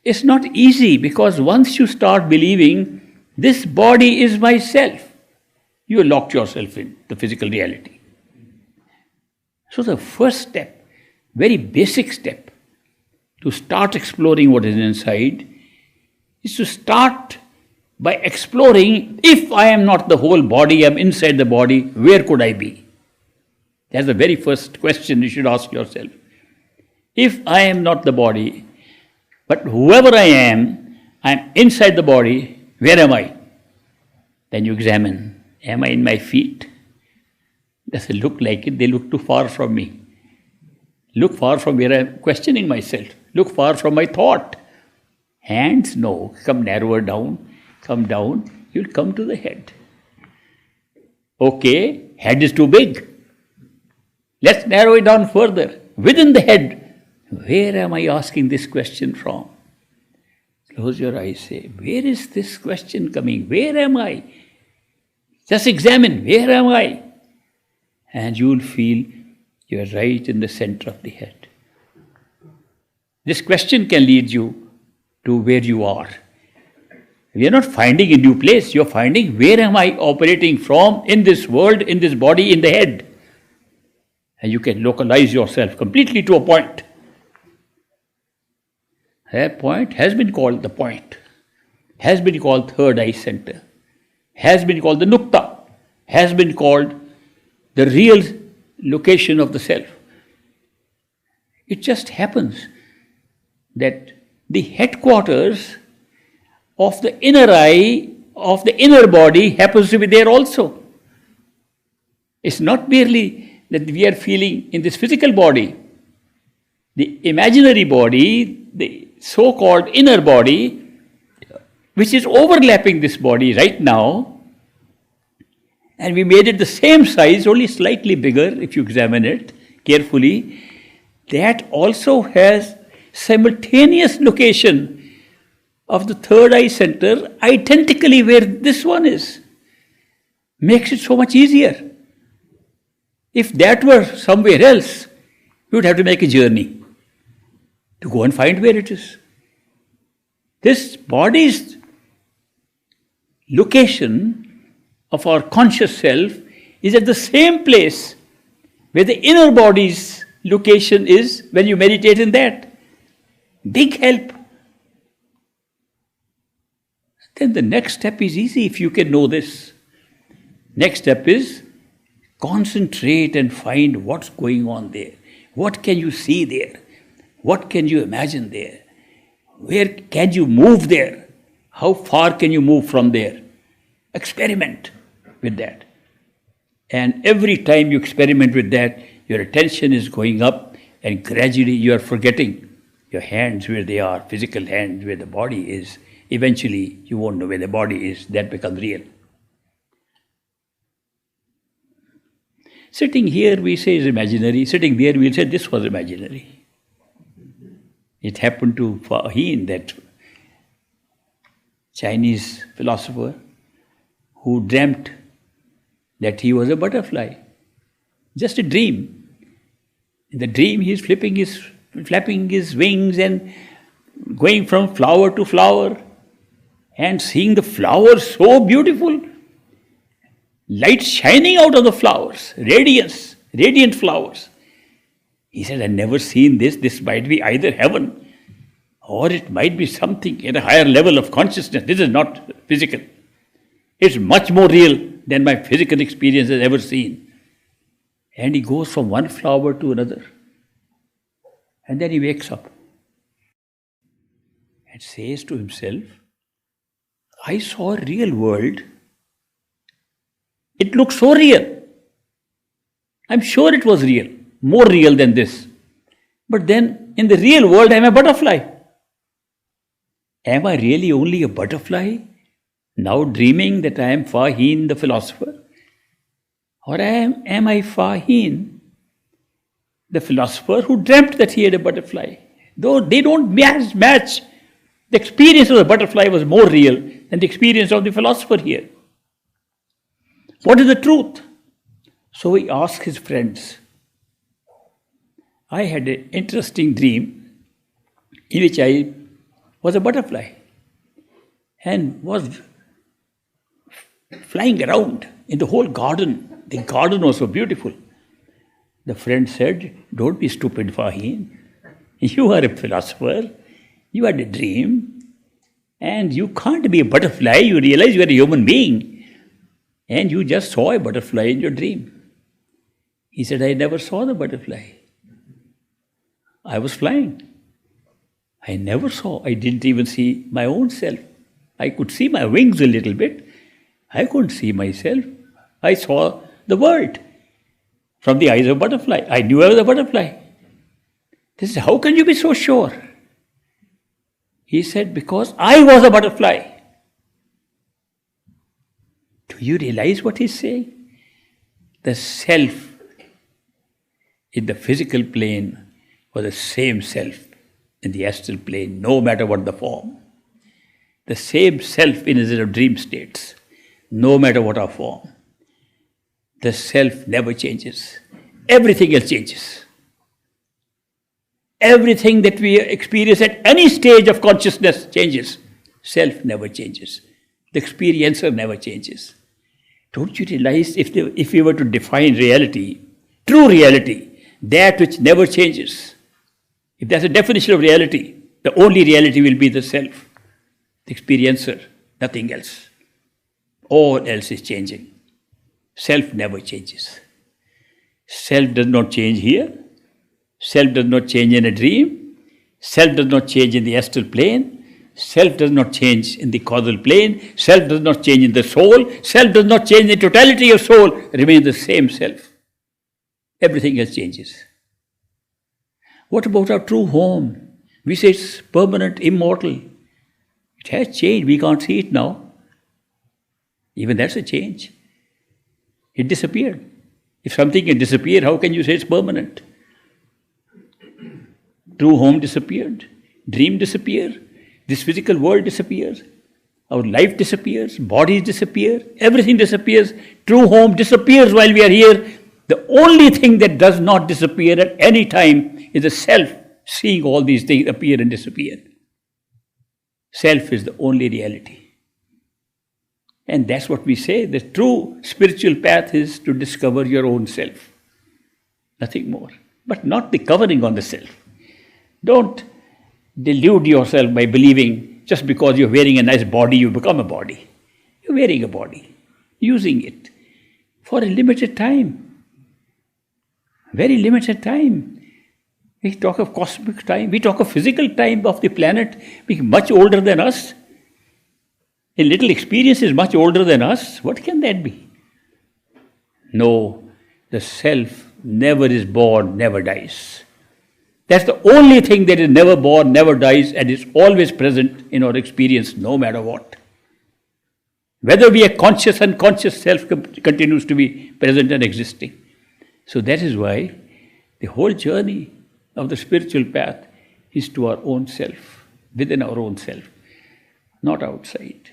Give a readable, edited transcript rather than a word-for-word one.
It's not easy, because once you start believing this body is myself, you locked yourself in the physical reality. So the first step, very basic step, to start exploring what is inside is to start by exploring, if I am not the whole body, I am inside the body, where could I be? That's the very first question you should ask yourself. If I am not the body, but whoever I am inside the body, where am I? Then you examine, am I in my feet? Does it look like it? They look too far from me. Look far from where I am questioning myself. Look far from my thought. Hands, no, come narrower down, come down, you'll come to the head. Okay, head is too big. Let's narrow it down further. Within the head, where am I asking this question from? Close your eyes, say, where is this question coming? Where am I? Just examine, where am I? And you will feel you are right in the center of the head. This question can lead you to where you are. We are not finding a new place, you are finding where am I operating from in this world, in this body, in the head. And you can localize yourself completely to a point. That point has been called the point, has been called third eye center, has been called the nukta, has been called the real location of the self. It just happens that the headquarters of the inner eye, of the inner body, happens to be there also. It's not merely that we are feeling in this physical body. The imaginary body, the so-called inner body, which is overlapping this body right now, and we made it the same size, only slightly bigger if you examine it carefully, that also has simultaneous location of the third eye center identically where this one is. Makes it so much easier. If that were somewhere else, we would have to make a journey to go and find where it is. This body's location of our conscious self is at the same place where the inner body's location is when you meditate in that. Big help. Then the next step is easy if you can know this. Next step is concentrate and find what's going on there. What can you see there? What can you imagine there? Where can you move there? How far can you move from there? Experiment with that. And every time you experiment with that, your attention is going up and gradually you are forgetting your hands where they are, physical hands where the body is. Eventually you won't know where the body is. That becomes real. Sitting here we say is imaginary. Sitting there we'll say this was imaginary. It happened to Fahien, that Chinese philosopher, who dreamt that he was a butterfly. Just a dream. In the dream he is flapping his wings and going from flower to flower and seeing the flowers so beautiful. Light shining out of the flowers, radiance, radiant flowers. He said, I've never seen this. This might be either heaven or it might be something at a higher level of consciousness. This is not physical. It's much more real than my physical experience has ever seen. And he goes from one flower to another. And then he wakes up and says to himself, I saw a real world. It looked so real. I'm sure it was real, more real than this. But then in the real world, I'm a butterfly. Am I really only a butterfly? Now dreaming that I am Fahien the philosopher? Or am I Fahien the philosopher who dreamt that he had a butterfly? Though they don't match. The experience of the butterfly was more real than the experience of the philosopher here. What is the truth? So he asked his friends. I had an interesting dream in which I was a butterfly and was flying around in the whole garden. The garden was so beautiful. The friend said, "Don't be stupid, Fahim. You are a philosopher. You had a dream. And you can't be a butterfly. You realize you are a human being. And you just saw a butterfly in your dream." He said, "I never saw the butterfly. I was flying. I never saw. I didn't even see my own self. I could see my wings a little bit. I couldn't see myself. I saw the world from the eyes of a butterfly. I knew I was a butterfly." This is, "How can you be so sure?" He said, "Because I was a butterfly." Do you realize what he's saying? The self in the physical plane was the same self in the astral plane, no matter what the form. The same self in his dream states, no matter what our form. The self never changes. Everything else changes. Everything that we experience at any stage of consciousness changes. Self never changes. The experiencer never changes. Don't you realize if we were to define reality, true reality, that which never changes, if that's a definition of reality, the only reality will be the self, the experiencer, nothing else. All else is changing. Self never changes. Self does not change here. Self does not change in a dream. Self does not change in the astral plane. Self does not change in the causal plane. Self does not change in the soul. Self does not change in the totality of soul. Remains the same self. Everything else changes. What about our true home? We say it's permanent, immortal. It has changed. We can't see it now. Even that's a change. It disappeared. If something can disappear, how can you say it's permanent? True home disappeared. Dream disappeared. This physical world disappears. Our life disappears. Bodies disappear. Everything disappears. True home disappears while we are here. The only thing that does not disappear at any time is the self seeing all these things appear and disappear. Self is the only reality. And that's what we say. The true spiritual path is to discover your own self. Nothing more. But not the covering on the self. Don't delude yourself by believing just because you're wearing a nice body, you become a body. You're wearing a body, using it for a limited time. Very limited time. We talk of cosmic time. We talk of physical time of the planet being much older than us. A little experience is much older than us. What can that be? No, the self never is born, never dies. That's the only thing that is never born, never dies, and is always present in our experience, no matter what. Whether we are conscious, unconscious, self continues to be present and existing. So that is why the whole journey of the spiritual path is to our own self, within our own self, not outside.